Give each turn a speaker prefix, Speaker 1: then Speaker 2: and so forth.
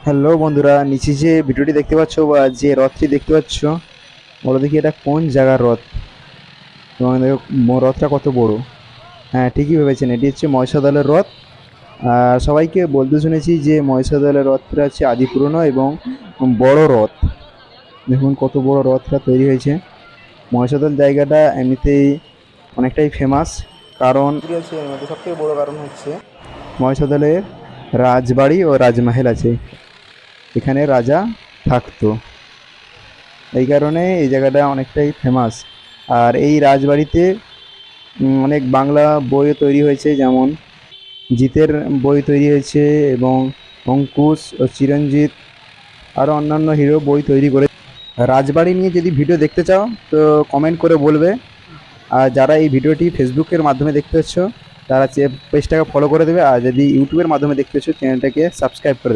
Speaker 1: Hello বন্ধুরা, নিচে যে ভিডিওটি দেখতে পাচ্ছ বা যে রথটি দেখতে পাচ্ছ, বলো দেখি এটা কোন জায়গার রথ। তোমার দেখো রথটা কত বড়। হ্যাঁ, ঠিকই ভেবেছেন, এটি হচ্ছে মহিষাদলের রথ। আর সবাইকে বলতে শুনেছি যে মহিষাদলের রথটা হচ্ছে আদি পুরনো এবং বড় রথ। দেখুন কত বড় রথটা তৈরি হয়েছে। মহিষাদল জায়গাটা এমনিতেই অনেকটাই ফেমাস, কারণ আছে এর মধ্যে সবথেকে বড় কারণ হচ্ছে মহিষাদলের রাজবাড়ি ও রাজমহল আছে, এখানে রাজা থাকতো। এই কারণে এই জায়গাটা অনেকটাই ফেমাস। আর এই রাজবাড়িতে অনেক বাংলা বইও তৈরি হয়েছে, যেমন জিতের বই তৈরি হয়েছে এবং অঙ্কুশ ও চিরঞ্জিত আরও অন্যান্য হিরো বই তৈরি করে। রাজবাড়ি নিয়ে যদি ভিডিও দেখতে চাও তো কমেন্ট করে বলবে। আর যারা এই ভিডিওটি ফেসবুকের মাধ্যমে দেখতে পাচ্ছ তারা পেজটাকে ফলো করে দেবে, আর যদি ইউটিউবের মাধ্যমে দেখতে পাচ্ছ চ্যানেলটাকে সাবস্ক্রাইব করে দেবে।